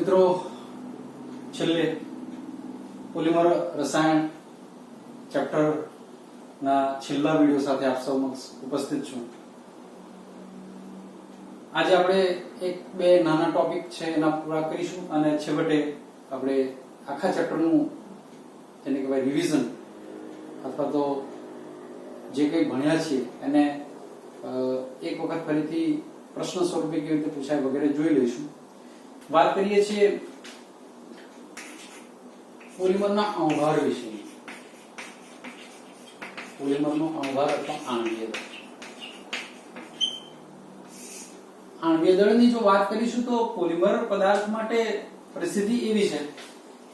મિત્રો, છેલ્લે પોલિમર રસાયણ ચેપ્ટર ના છેલ્લા વિડિયો સાથે આપ સૌ ઉપસ્થિત છું. આજે આપણે એક બે નાના ટોપિક છે એના પૂરા કરીશું અને છેવટે આપણે આખા ચેપ્ટરનું જેને કહેવાય રિવિઝન અથવા તો જે કંઈ ભણ્યા છીએ એને એક વખત ફરીથી પ્રશ્ન સ્વરૂપે કેવી રીતે પૂછાય વગેરે જોઈ લઈશું. વાત કરીએ છીએ પોલિમરના અણુભાર વિશે. પોલિમરનો અણુભાર અથવા આણ્વીય દળ. આણ્વીય દળની જો વાત કરીશું તો પોલિમર પદાર્થ માટે પરિસ્થિતિ એવી છે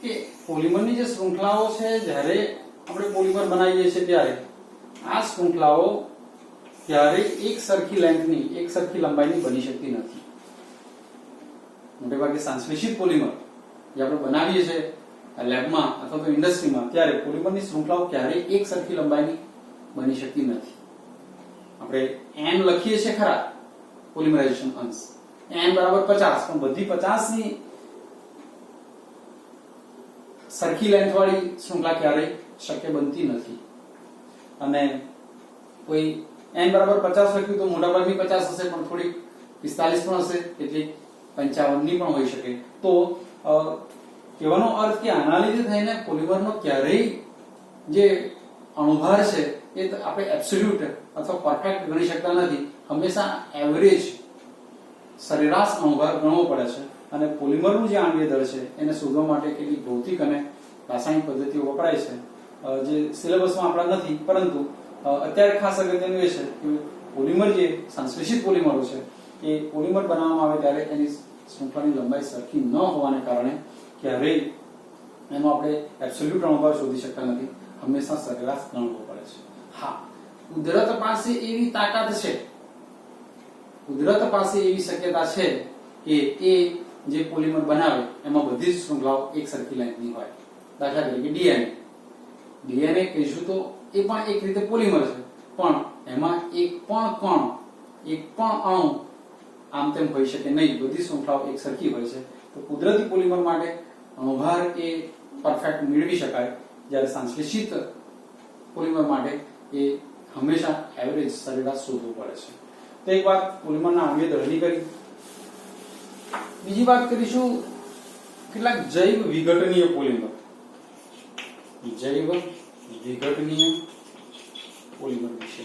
કે પોલિમરની જે શૃંખલાઓ છે, જ્યારે આપણે પોલિમર બનાવીએ છીએ ત્યારે આ શૃંખલાઓ ત્યારે એક સરખી લેન્થની, એક સરખી લંબાઈની બની શકતી નથી. મોટેભાગે સંશ્લેષિત પોલિમર જે આપણે બનાવીએ છીએ લેબમાં અથવા તો ઇન્ડસ્ટ્રીમાં, ત્યારે પોલિમરની શૃંખલાઓ ક્યારેય એક સરખી લંબાઈની બની શકતી નથી. આપણે n લખીએ છીએ ખરા પોલિમરાઇઝેશન અંશ, n બરાબર 50, પણ બધી 50 ની સરખી લેન્થ વાળી શૃંખલા ક્યારેય શક્ય બનતી નથી. અને કોઈ n બરાબર 50 લખ્યું તો મોટાભાગની 50 હશે, પણ થોડીક 45 પણ હશે, કેટલીક 55 ની પણ હોઈ શકે. તો કહેવાનો અર્થ કે આના લીધે થઈને પોલિમરનો ક્યારેય જે અણુભાર છે એ આપણે એબ્સોલ્યુટ અથવા પરફેક્ટ ગણી શકતા નથી. હંમેશા એવરેજ સરેરાશ અણુભાર ગણવો પડે છે. અને પોલિમરનું જે આણ્વીય દળ છે એને શોધવા માટે કેટલીક ભૌતિક અને રાસાયણિક પદ્ધતિઓ વપરાય છે, જે સિલેબસમાં આપણા નથી. પરંતુ અત્યારે ખાસ અગત્યનું એ છે કે પોલિમર જે સંશ્લેષિત પોલિમરો છે એ પોલિમર બનાવવામાં આવે ત્યારે એની શૃંખલાની લંબાઈ સરખી ન હોવાને કારણે ક્યારેય એનો આપણે એબ્સોલ્યુટ અણુભાર શોધી શકતા નથી. હંમેશા સરેરાશ ગણવો પડે છે. હા, કુદરત પાસે એવી તાકાત છે, કુદરત પાસે એવી શક્યતા છે કે એ જે પોલિમર બનાવે એમાં બધી જ શૃંખલાઓ એક સરખી લેન્થની હોય. દાખલા તરીકે ડીએનએ કહીશું તો એ પણ એક રીતે પોલિમર છે, પણ એમાં એક પણ કણ, એક પણ અણુ આમ તેમ હોઈ શકે નહીં. બધી શૃંખલાઓ એક સરખી હોય છે. તો કુદરતી પોલિમર માટે અણુભાર એ પરફેક્ટ મેળવી શકાય, જ્યારે સંશ્લેષિત પોલિમર માટે એ હંમેશા એવરેજ સરેરાશ શોધવું પડે છે. તો એક વાત પોલિમરના આણ્વીય દળની કરી. બીજી વાત કરીશું કેટલાક જૈવ વિઘટનીય પોલિમર. જૈવ વિઘટનીય પોલિમર વિશે.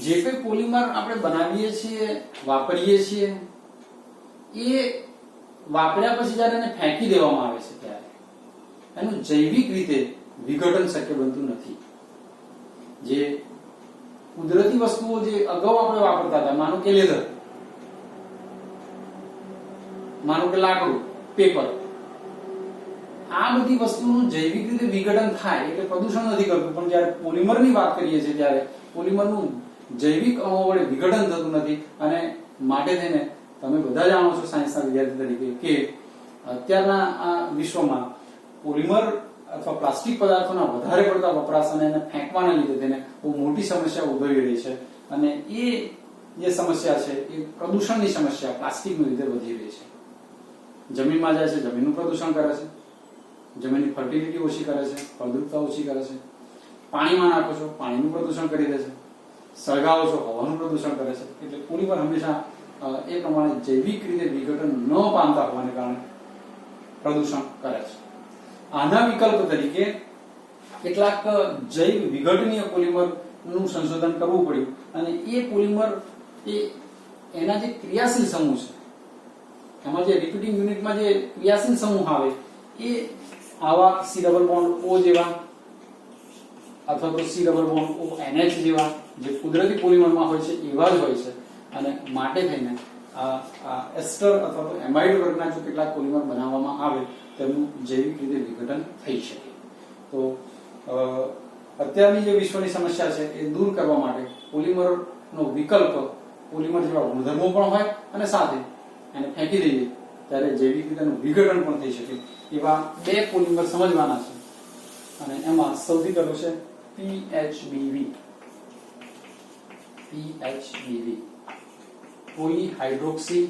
જે કોઈ પોલિમર આપણે બનાવીએ છીએ, વાપરીએ છીએ, એ વાપર્યા પછી જ્યારે એને ફેંકી દેવામાં આવે છે ત્યારે એનું જૈવિક રીતે વિઘટન શક્ય બનતું નથી. જે કુદરતી વસ્તુઓ જે અગાઉ આપણે વાપરતા હતા, માનો કે લેધર, માનો કે લાકડું, પેપર, આ બધી વસ્તુનું જૈવિક રીતે વિઘટન થાય એટલે પ્રદૂષણ નથી કરતું. પણ જ્યારે પોલિમરની વાત કરીએ છીએ ત્યારે પોલિમરનું જૈવિક અણુઓ વડે વિઘટન થતું નથી. અને માટે થઈને તમે બધા જાણો છો સાયન્સના વિદ્યાર્થી તરીકે કે અત્યારના આ વિશ્વમાં પોલિમર અથવા પ્લાસ્ટિક પદાર્થોના વધારે પડતા વપરાશ અને એને ફેંકવાના લીધે તેને બહુ મોટી સમસ્યા ઉદ્ભવી રહી છે. અને એ જે સમસ્યા છે એ પ્રદૂષણની સમસ્યા પ્લાસ્ટિકને લીધે વધી રહી છે. જમીનમાં જાય છે, જમીનનું પ્રદૂષણ કરે છે, જમીનની ફર્ટિલિટી ઓછી કરે છે, ફળદ્રુપતા ઓછી કરે છે. પાણીમાં નાખો છો, પાણીનું પ્રદૂષણ કરી દે છે. સળગાવો છો, હવાનું પ્રદૂષણ કરે છે. એટલે પોલિમર હંમેશા એ પ્રમાણે જૈવિક રીતે વિઘટન ન પામતા હોવાને કારણે પ્રદૂષણ કરે છે. આના વિકલ્પ તરીકે કેટલાક જૈવ વિઘટનીય પોલિમરનું સંશોધન કરવું પડ્યું. અને એ પોલિમર એના જે ક્રિયાશીલ સમૂહ છે, એમાં જે રિપીટિંગ યુનિટમાં જે ક્રિયાશીલ સમૂહ આવે એ આવા C+O જેવા અથવા તો C+ONH જેવા જે કુદરતી પોલિમરમાં હોય છે એવા જ હોય છે. અને માટે થઈને આ એસ્ટર અથવા તો એમાઇડ વર્ગના જો કેટલાક પોલિમર બનાવવામાં આવે તેમનું જૈવિક રીતે વિઘટન થઈ શકે. તો અત્યારની જે વિશ્વની સમસ્યા છે એ દૂર કરવા માટે પોલિમરનો વિકલ્પ, પોલિમર જેવા ગુણધર્મો પણ હોય અને સાથે એને ફેંકી દઈએ ત્યારે જૈવિક રીતેનું વિઘટન પણ થઈ શકે એવા બે પોલિમર સમજવાના છે. અને એમાં સૌથી પહેલું છે PHBV. PHBV પોલીહાઇડ્રોક્સી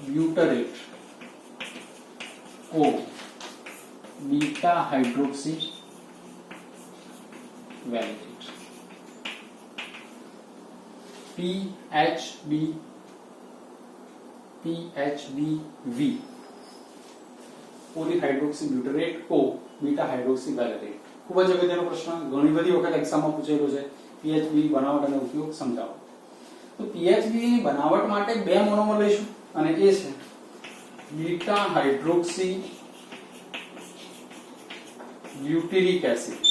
ब्यूटरेट को बीटा हाइड्रोक्सी वैलेरेट, PHBV પોલીહાઇડ્રોક્સી બ્યુટરેટ કો બીટા હાઇડ્રોક્સી વેલેરેટ. ખૂબ જ અગત્યનો પ્રશ્ન, ઘણી બધી વખત એક્ઝામમાં પૂછેલો છે. PHBV બનાવટ અને ઉપયોગ સમજાવો. તો PHBV ની બનાવટ માટે બે મોનોમર લઈશું અને એ છે બીટા હાઇડ્રોક્સી બ્યુટેરિક એસિડ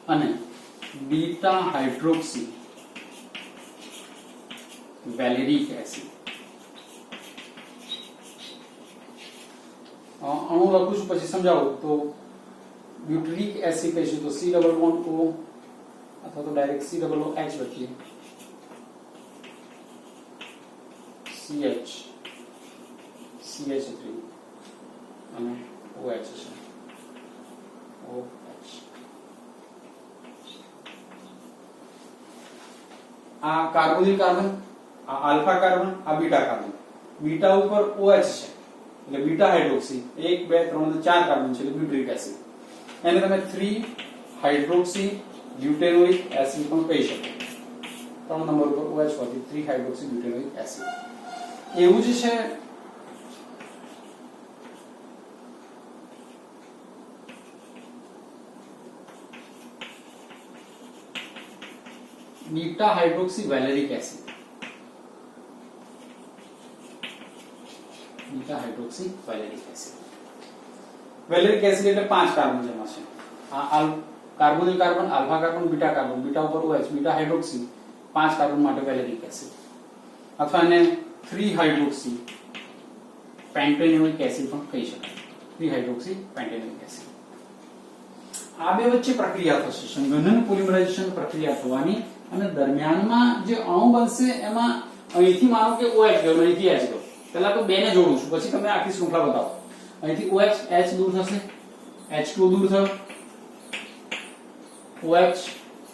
અને બીટા હાઇડ્રોક્સી વેલેરિક એસિડ. અણુ લખું છું પછી સમજાવું. તો બ્યુટેરિક એસિડ કહીશું તો C ડબલ બોન્ડ O અથવા તો direct C double O H લખીએ, CH CH3 અને OH છે, OH. આ કાર્બોનિલ કાર્બન, આ આલ્ફા કાર્બન, આ બીટા કાર્બન. બીટા ઉપર OH છે એટલે બીટા હાઇડ્રોક્સી, 1 2 3 4 કાર્બન છે એટલે બ્યુટરિક એસિડ. એને તમે 3 હાઇડ્રોક્સી બ્યુટેનોઇક એસિડ પણ કહી શકો. 3 નંબર ઉપર OH હોવાથી 3 હાઇડ્રોક્સી બ્યુટેનોઇક એસિડ. એવું જ છે beta hydroxy valeric acid. Beta hydroxy valeric acid. Valeric acid એટલે 5 કાર્બન જેમાં છે. આ carbonyl carbon, alpha carbon, beta carbon, beta ઉપર OH, બીટા હાઇડ્રોક્સી, 5 કાર્બન માટે વેલેરિક એસિડ. અથવા એને 3 હાઇડ્રોક્સી પેન્ટેનોઇક એસિડ પણ કહી શકાય. 3 હાઇડ્રોક્સી પેન્ટેનોઇક એસિડ. આ બે વચ્ચે પ્રક્રિયા થશે, સંઘનન પોલિમરાઇઝેશન પ્રક્રિયા થવાની અને દરમિયાનમાં જે અણુ બનશે એમાં અહીંથી માનો કે OH ગયો, અહીંથી H ગયો. પહેલા તો બે ને જોડું છું પછી તમને આખી શૃંખલા બતાવો. અહીંથી OH, H દૂર થશે, H2 દૂર થયો, OH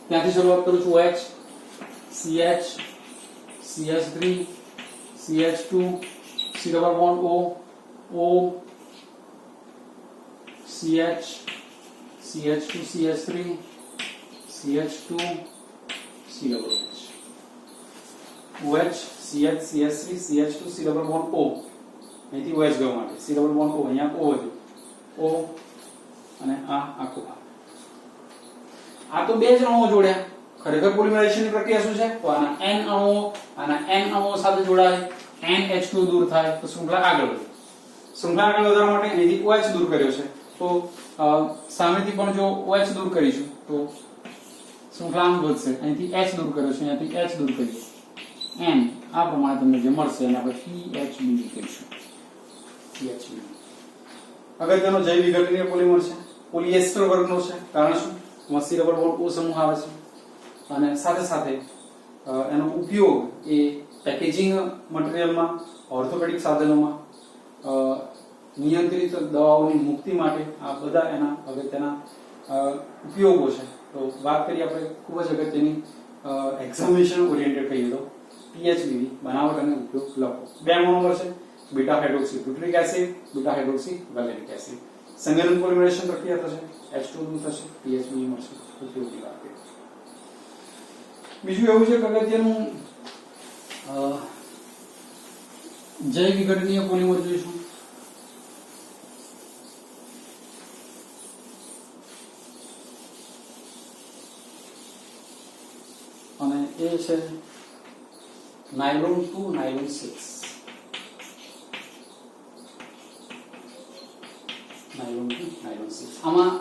ત્યાંથી શરૂઆત કરું છું, OH, CH, CH3, CH2, C double bond O, O, CH, CH2, CH3, CH2, C double H, OH, CH, CH3, CH2, C double bond O. અહીંથી OH ગયો માટે C double bond O, અહીંયા O હતું, O અને આ આખો ભાગ. આ તો બે જ અણુઓ જોડ્યા. ખરેખર પોલિમરાઇઝેશનની પ્રક્રિયા શું છે? તો આના N અણુઓ સાથે જોડાય, NH2 દૂર થાય તો શૃંખલા આગળ વધે. શૃંખલા આગળ વધવા માટે અહીંથી OH દૂર કર્યો છે તો સામેથી પણ જો OH દૂર કરીશું તો શૃંખલા આમ વધશે. અહીંથી H દૂર કર્યો છે, અહીંયાથી H દૂર કરીએ, N આ પ્રમાણે તમને જે મળશે એને આપણે PHBV કહીશું. PHBV અગત્યનો જૈવ વિઘટનીય પોલિમર છે, પોલિએસ્ટર વર્ગનો છે. કારણ શું? એમાં C ડબલ બોન્ડ O સમૂહ આવે છે અને સાથે સાથે એનો ઉપયોગ એ પેકેજિંગ મટીરીયલમાં, ઓર્થોપેડિક સાધનોમાં, નિયંત્રિત દવાઓની મુક્તિ માટે આ બધા એના અગત્યના ઉપયોગો છે. તો વાત કરીએ આપણે ખૂબ જ અગત્યની એક્ઝામિનેશન ઓરિએન્ટેડ કહીએ તો PHBV બનાવટ અને ઉપયોગ લખો. બે મોનોમર છે, beta hydroxy butyric acid, beta hydroxy valeric acid. સંઘનન પોલિમરાઇઝેશન પ્રક્રિયા થશે, H2 દૂર થશે, PHBV મળશે. ઉપયોગની વાત કરીએ. બીજું એવું છે કે અગત્યનું જૈવ વિઘટનીય પોલિમર જોઈશું. અને એ છે નાયલોન 2 નાયલોન 6. નાયલોન 2 નાયલોન 6 આમાં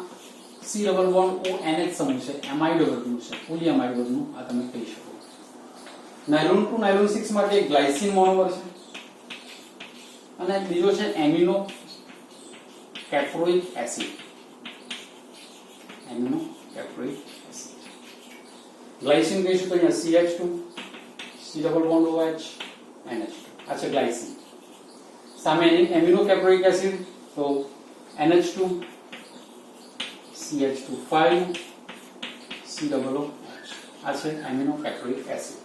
C double bond O NH સમૂહ છે, એમાઇડ વર્ગનું છે, પોલીએમાઇડ વર્ગનું આ તમે કહી શકો. નાયલોન 2 નાયલોન 6 માટે ગ્લાયસિન મોનોમર છે અને બીજો છે amino caproic acid. Amino caproic acid. Glycine કહીશું તો અહીંયા CH2, C double bond OH, NH2 આ છે ગ્લાયસિન. સામે એમિનો કેપ્રોઇક એસિડ તો NH2, CH2 5, C double OH આ છે એમિનો કેપ્રોઇક એસિડ.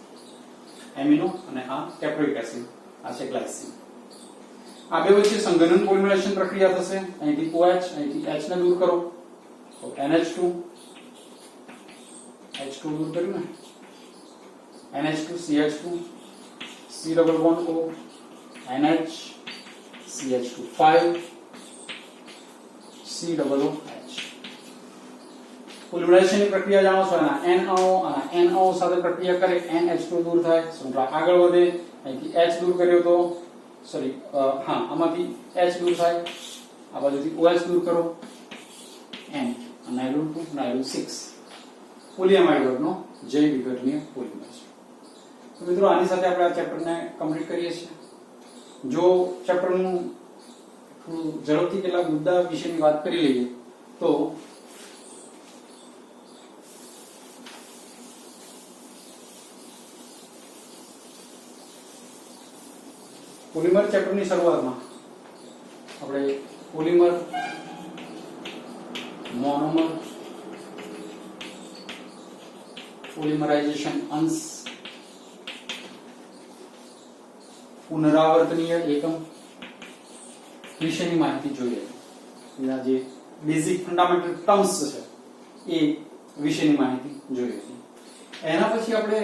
એમિનો અને આ કેપ્રોઇક એસિડ, આ છે ગ્લાયસીન. આ બે વચ્ચે સંઘનન પોલિમરાઇઝેશન પ્રક્રિયા થશે. અહીંથી OH, અહીંથી H ને દૂર કરો તો NH2 દૂર કર્યું ને, NH2 CH2 C double bond O NH CH2 5 C double O H. પોલિમરાઇઝેશનની પ્રક્રિયા જાણો છો, એના N અણુ અને N અણુ સાથે પ્રક્રિયા કરે, NH2 દૂર થાય, શૃંખલા આગળ વધે. અહીંથી H દૂર કર્યો તો આમાંથી H દૂર થાય, આ બાજુથી OH દૂર કરો, N નાયલોન 2 નાયલોન 6 પોલિએમાઇડ વર્ગનો જૈવ વિઘટનીય પોલિમર છે. તો મિત્રો આની સાથે આપણે આ ચેપ્ટરને કમ્પ્લીટ કરીએ છીએ. જો ચેપ્ટરનું ઝડપથી કેટલાક મુદ્દા વિશેની વાત કરી લઈએ તો પોલિમર ચેપ્ટરની શરૂઆતમાં આપણે પોલિમર, મોનોમર, પોલિમરાઇઝેશન અંશ, પુનરાવર્તનીય એકમ વિશેની માહિતી જોઈએ. એના જે બેઝિક ફંડામેન્ટલ ટર્મ્સ છે એ વિશેની માહિતી જોઈએ. એના પછી આપણે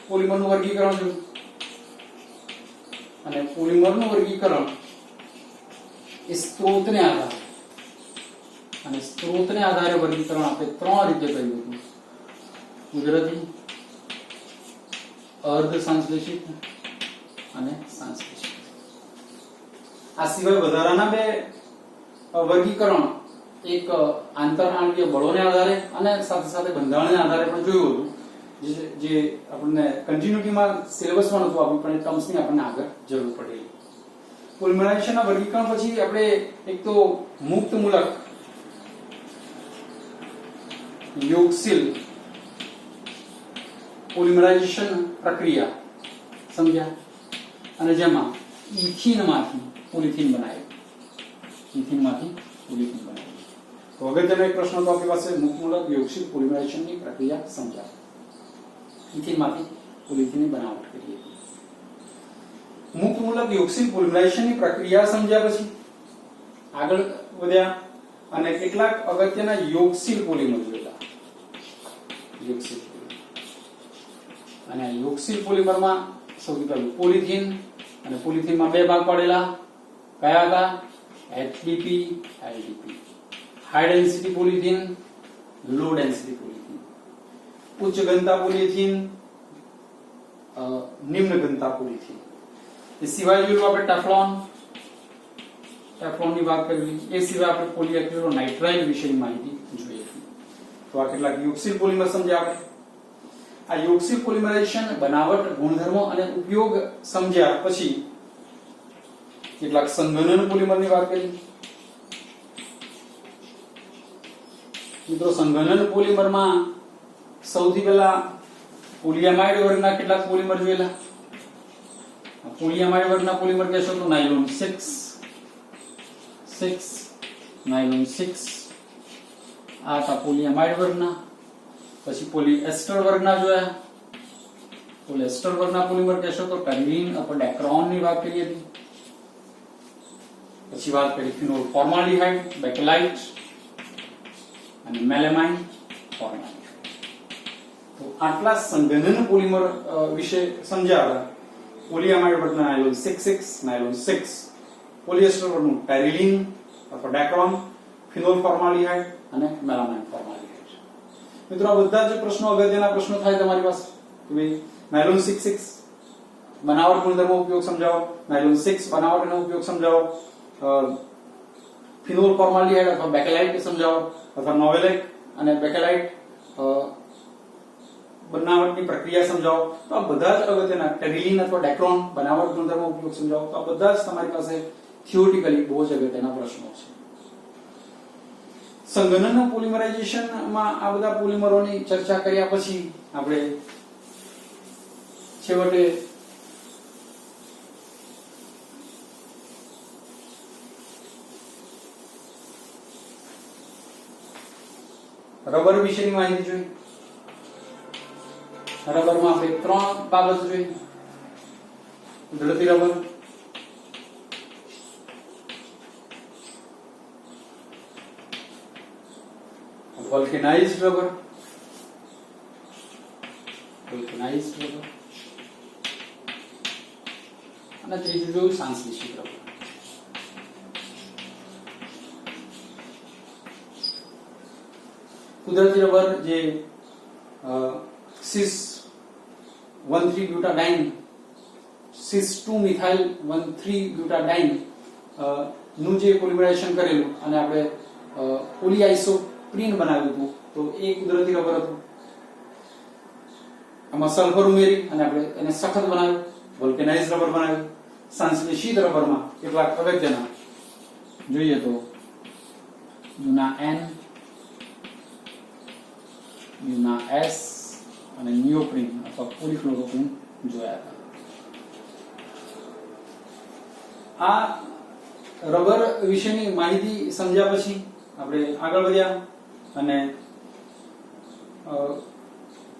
પોલિમરનું વર્ગીકરણ જોયું અને પોલિમરનું વર્ગીકરણ એ સ્ત્રોતને આધારે, અને સ્ત્રોતને આધારે વર્ગીકરણ આપણે ત્રણ રીતે કર્યું હતું: કુદરતી, અર્ધ સંશ્લેષિત અને સંશ્લેષિત. આ સિવાય વધારાના બે વર્ગીકરણ એક આંતરઆણ્વીય બળોને આધારે અને સાથે સાથે બંધારણને આધારે પણ જોયું હતું, જે આપણને કન્ટિન્યુટીમાં સિલેબસમાં નહોતું આપ્યું, પણ એ ટર્મ્સની આપણને આગળ જરૂર પડેલી. પોલિમરાઇઝેશનના વર્ગીકરણ પછી આપણે એક તો મુક્ત મૂલક યોગશીલ પોલિમરાઇઝેશન પ્રક્રિયા સમજ્યા, અને જેમાં ઇથિનમાંથી પોલિથીન બનાવ્યું. તો અગત્યનો એક પ્રશ્ન તો આપણી પાસે મુક્ત મૂલક યોગશીલ પોલિમરાઇઝેશનની પ્રક્રિયા સમજાવો. ઇથિનમાંથી પોલિથીનની બનાવટ કરીએ. મુક્ત મૂલક યોગશીલ પોલિમરાઇઝેશનની પ્રક્રિયા સમજ્યા પછી આગળ વધ્યા અને કેટલાક અગત્યના યોગશીલ પોલિમર જોયા. યોગશીલ અને યોગશીલ પોલિમરમાં સૌથી પહેલું પોલિથીન, અને પોલિથીનમાં બે ભાગ પડેલા. કયા હતા? HDP, LDP. High density polythene, low density polythene. ઉચ્ચ ઘનતા પોલિથીન, નિમ્ન ઘનતા પોલિથીન. એ સિવાય જોયું આપણે ટેફલોનની વાત કરી. એ સિવાય આપણે પોલીએક્રિલોનાઇટ્રાઇલ વિશેની માહિતી જોઈએ. તો આ કેટલાક યોગશીલ પોલિમર સમજ્યા આપણે. આ યોગશીલ પોલિમરાઇઝેશન, બનાવટ, ગુણધર્મો અને ઉપયોગ સમજ્યા પછી કેટલાક સંઘનન પોલિમરની વાત કરી. મિત્રો સંઘનન પોલિમરમાં સૌથી પહેલા પોલિએમાઇડ વર્ગના કેટલાક પોલિમર જોયેલા. પોલિએમાઇડ વર્ગના પોલિમર કહેશો તો નાયલોન 6, નાયલોન 6 આ હતા પોલિએમાઇડ વર્ગના. પછી પોલિએસ્ટર વર્ગના જોયા. પોલિએસ્ટર વર્ગના પોલિમર કહેશો તો ટર્બિન અથવા ડેક્રોન ની વાત કરી હતી. પછી વાત કરી ફિનોલ ફોર્માલ્ડિહાઇડ, બેકેલાઇટ અને મેલેમાઇન ફોર્માલ્ડિહાઇડ. તો આટલા સંઘનન પોલિમર વિશે સમજાવ્યા. પોલિએમાઇડ વર્ગના નાયલોન 6, નાયલોન 6, પોલિએસ્ટર વર્ગનું ટેરિલિન અથવા ડેક્રોન, ફિનોલ ફોર્માલ્ડિહાઇડ અને મેલામાઇન ફોર્માલ્ડિહાઇડ. મિત્રો આ બધા જ પ્રશ્નો અગત્યના પ્રશ્નો થાય તમારી પાસે કે ભાઈ નાયલોન 6 બનાવટ ગુણધર્મો ઉપયોગ સમજાવો, નાયલોન 6 બનાવટનો ઉપયોગ સમજાવો, ફિનોલ ફોર્માલ્ડિહાઇડ અથવા બેકેલાઇટ સમજાવો, અથવા નોવેલાઇટ અને બેકેલાઇટ બનાવટની પ્રક્રિયા સમજાવો. તો આ બધા જ અગત્યના ટેરિલિન અથવા ડેક્રોન બનાવટ ગુણધર્મો ઉપયોગ સમજાવો. તો આ બધા જ તમારી પાસે થિયોરિટિકલી બહુ જ અગત્યના પ્રશ્નો છે. સંઘનન પોલિમરાઇઝેશનમાં આ બધા પોલિમરોની ચર્ચા કર્યા પછી આપણે છેવટે રબર વિશેની માહિતી જોઈ. રબરમાં આપણે ત્રણ બાબતો જોઈ. કુદરતી રબર, વલ્કેનાઇઝ્ડ રબર, અને ત્રીજું જોયું સંશ્લેષિત રબર. કુદરતી રબર જે સિસ 1,3 બ્યુટાડાઇન, સિસ 2 મિથાઇલ 1,3 બ્યુટાડાઇન નું જે પોલિમરાઇઝેશન કરેલું અને આપણે પોલીઆઇસોપ્રીન બનાવ્યું હતું, તો એ કુદરતી રબર હતું. આમાં સલ્ફર ઉમેરી અને આપણે એને સખત બનાવ્યું, વલ્કેનાઇઝ રબર બનાવ્યું. સંશ્લેષિત રબરમાં કેટલાક અગત્યના જોઈએ તો યુના N, યુના S અને નિયોપ્રીન અથવા પોલિફ્લોરોપ્રીન જોયા હતા. આ રબર વિશેની માહિતી સમજ્યા પછી આપણે આગળ વધ્યા અને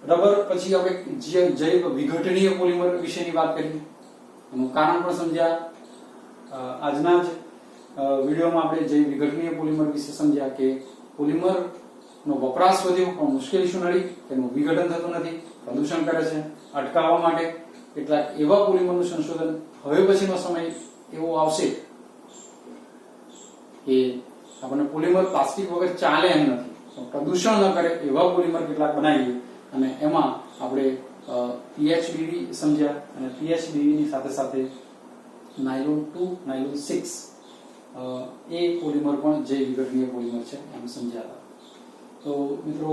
રબર પછી આપણે જૈવ વિઘટનીય પોલિમર વિશેની વાત કરી, એનું કારણ પણ સમજ્યા. આજના જ વિડીયોમાં આપણે જૈવ વિઘટનીય પોલિમર વિશે સમજ્યા કે પોલિમર નો વપરાશ વધ્યો પણ મુશ્કેલી શું નડી, તેનું વિઘટન થતું નથી, પ્રદૂષણ કરે છે. અટકાવવા માટે કેટલાક એવા પોલિમરનું સંશોધન હવે પછીનો સમય એવો આવશે કે આપણને પોલિમર પ્લાસ્ટિક વગર ચાલે એમ નથી, પ્રદૂષણ ન કરે એવા પોલિમર કેટલાક બનાવીએ. અને એમાં આપણે PHBV સમજ્યા અને PHBV ની સાથે સાથે નાયલોન 2, નાયલોન 6 એ પોલિમર પણ જૈવ વિઘટનીય પોલિમર છે એમ સમજ્યા હતા. તો મિત્રો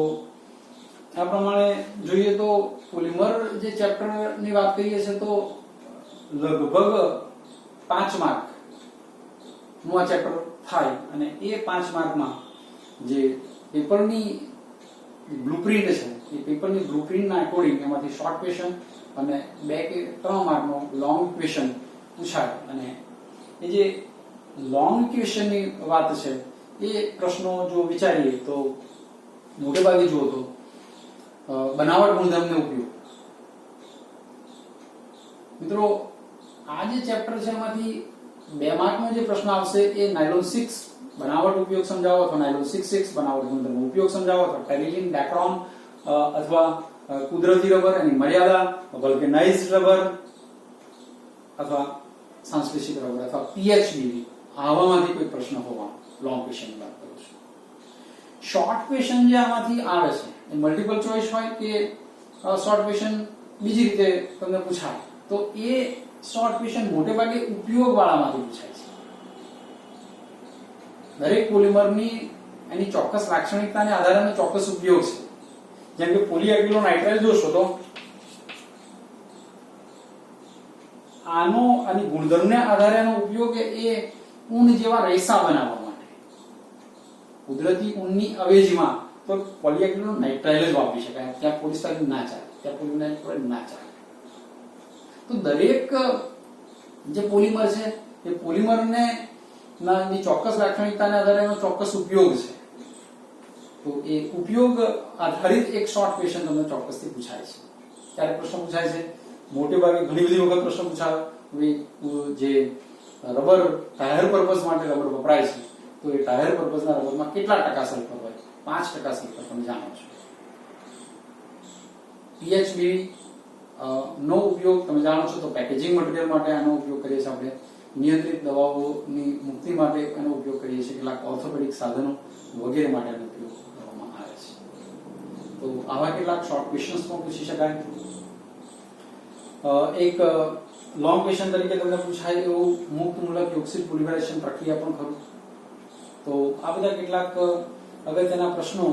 આ પ્રમાણે જોઈએ તો પોલિમર જે ચેપ્ટર ની વાત કરીએ છીએ તો લગભગ 5 માર્ક નું આ ચેપ્ટર થાય અને એ 5 માર્કમાં જે પેપરની બ્લુપ્રિન્ટ છે એ પેપરની બ્લુપ્રિન્ટના એકોર્ડિંગ એમાંથી શોર્ટ ક્વેશ્ચન અને 2 કે 3 માર્કનો લોંગ ક્વેશ્ચન પૂછાય. અને એ જે લોંગ ક્વેશ્ચનની વાત છે એ પ્રશ્નો જો વિચારીએ તો મોટે ભાગે જુઓ તો બનાવટ ગુણધર્મનો ઉપયોગ. મિત્રો આ જે ચેપ્ટર છે એમાંથી 2 માર્કનો જે પ્રશ્ન આવશે એ નાયલોન 6 બનાવટ ઉપયોગ સમજાવો અથવા નાયલોન 6 બનાવટ ગુણધર્મનો ઉપયોગ સમજાવો અથવા ટેરિલિન, ડેક્રોન અથવા કુદરતી રબર એની મર્યાદા, વલ્કેનાઇઝ્ડ રબર અથવા સંશ્લેષિત રબર અથવા PHBV આવામાંથી કોઈ પ્રશ્ન હોવાનો લોંગ ક્વેશ્ચનની વાત કરું છું. શોર્ટ ક્વેશ્ચન જે આમાંથી આવે છે એ મલ્ટિપલ ચોઇસ હોય કે શોર્ટ ક્વેશ્ચન બીજી રીતે તમને પૂછાય, તો એ શોર્ટ ક્વેશ્ચન મોટે ભાગે ઉપયોગ વાળામાંથી પૂછાય છે. દરેક પોલિમરની એની ચોક્કસ લાક્ષણિકતાને આધારે એનો ચોક્કસ ઉપયોગ છે. જેમ કે પોલીએક્રિલોનાઇટ્રાઇલ જોશો તો આની ગુણધર્મને આધારે એનો ઉપયોગ એ ઊન જેવા રેસા બનાવવા માટે, કુદરતી ઊનની અવેજીમાં તો પોલીએક્રિલોનાઇટ્રાઇલ જ વાપરી શકાય, ત્યાં પોલિસ્ટાઇરીન ના ચાલે, ત્યાં પોલિનાઇટ્રાઇલ ના ચાલે. તો દરેક જે પોલિમર છે એ પોલિમરને ની ચોક્કસ લાક્ષણિકતાને આધારે એનો ચોક્કસ ઉપયોગ છે. તો એ ઉપયોગ આધારિત એક શોર્ટ ક્વેશ્ચન તમને ચોક્કસથી પૂછાય છે. ત્યારે પ્રશ્ન પૂછાય છે મોટે ભાગે ઘણી બધી વખત પ્રશ્ન પૂછાય જે રબર ટાયર પર્પઝ માટે રબર વપરાય છે તો એ ટાયર પર્પઝના રબરમાં કેટલા ટકા સલ્ફર હોય? 5% સલ્ફર તમે જાણો છો. PHBV નો ઉપયોગ તમે જાણો છો તો પેકેજિંગ મટીરીયલ માટે આનો ઉપયોગ કરીએ છીએ આપણે, નિયંત્રિત દવાઓની મુક્તિ માટે એનો ઉપયોગ કરીએ છીએ, કેટલાક ઓર્થોપેડિક સાધનો વગેરે માટે એનો ઉપયોગ કરવામાં આવે છે. તો આવા કેટલાક શોર્ટ ક્વેશ્ચન્સ પણ પૂછી શકાય. એક લોંગ ક્વેશ્ચન તરીકે તમને પૂછાય એવું મુક્ત મૂલક યોગશીલ પોલિમરાઇઝેશન પ્રક્રિયા પણ ખરું. તો આ બધા કેટલાક અગત્યના પ્રશ્નો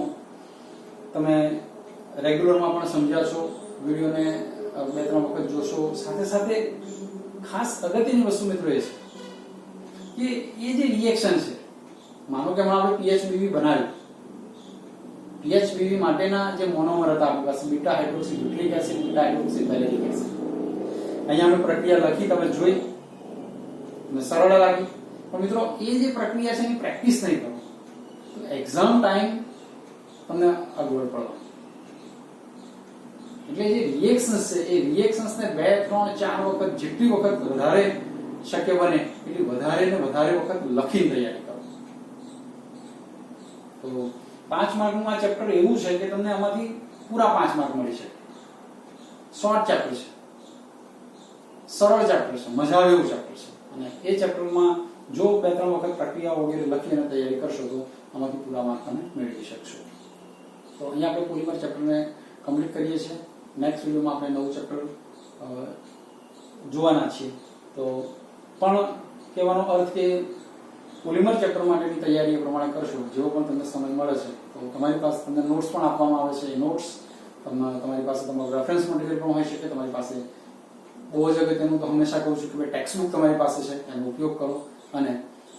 તમે રેગ્યુલરમાં પણ સમજ્યા છો, વિડીયોને 2-3 વખત જોશો. સાથે સાથે ખાસ અગત્યની વસ્તુ મિત્રો એ છે કે એ જે રિએક્શન છે, માનો કે આપણે PHBV બનાવ્યું, PHBV માટેના જે મોનોમર હતા આપણી પાસે beta hydroxy butyric acid, beta hydroxy valeric acid, અહીંયા અમે પ્રક્રિયા લખી તમે જોઈ અને સરળ લાગી. પણ મિત્રો એ જે પ્રક્રિયા છે એની પ્રેક્ટિસ નહીં કરો તો એક્ઝામ ટાઈમ તમને અગવડ પડવાની. એટલે જે રિએક્શન્સ છે એ રિએક્શન્સ ને 2, 3, 4 વખત જેટલી વખત વધારે શક્ય બને એટલી વધારે ને વધારે વખત લખીને તૈયારી કરો. તો 5 માર્કનું આ ચેપ્ટર એવું છે કે તમને આમાંથી પૂરા 5 માર્ક મળી શકે. શોર્ટ ચેપ્ટર છે, સરળ ચેપ્ટર છે, મજા આવે એવું ચેપ્ટર છે, અને એ ચેપ્ટરમાં જો 2-3 વખત પ્રક્રિયા વગેરે લખી અને તૈયારી કરશો તો આમાંથી પૂરા માર્ક તમે મેળવી શકશો. તો અહીંયા આપણે પોલિમર ચેપ્ટરને કમ્પ્લીટ કરીએ છીએ. નેક્સ્ટ વિડીયોમાં આપણે નવું ચેપ્ટર જોવાના છીએ. તો પણ કહેવાનો અર્થ કે પોલિમર ચેપ્ટર માટેની તૈયારી એ પ્રમાણે કરશો. જેવો પણ તમને સમય મળે છે તો તમારી પાસે તમને નોટ્સ પણ આપવામાં આવે છે. એ નોટ્સ તમારી પાસે તમારું રેફરન્સ મટીરિયલ પણ હોઈ શકે. તમારી પાસે બહુ જ અગત્યનું તો હંમેશા કહું છું કે ભાઈ ટેક્સ્ટ બુક તમારી પાસે છે, એનો ઉપયોગ કરો અને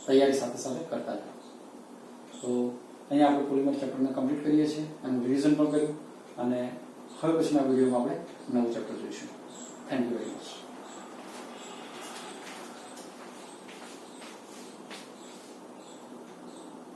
તૈયારી સાથે સાથે કરતા જાઓ. તો અહીંયા આપણે પોલિમર ચેપ્ટરને કમ્પ્લીટ કરીએ છીએ, એનું રિવિઝન પણ કર્યું, અને હવે પછીના વિડીયોમાં આપણે નવું ચેપ્ટર જોઈશું. Thank you very much.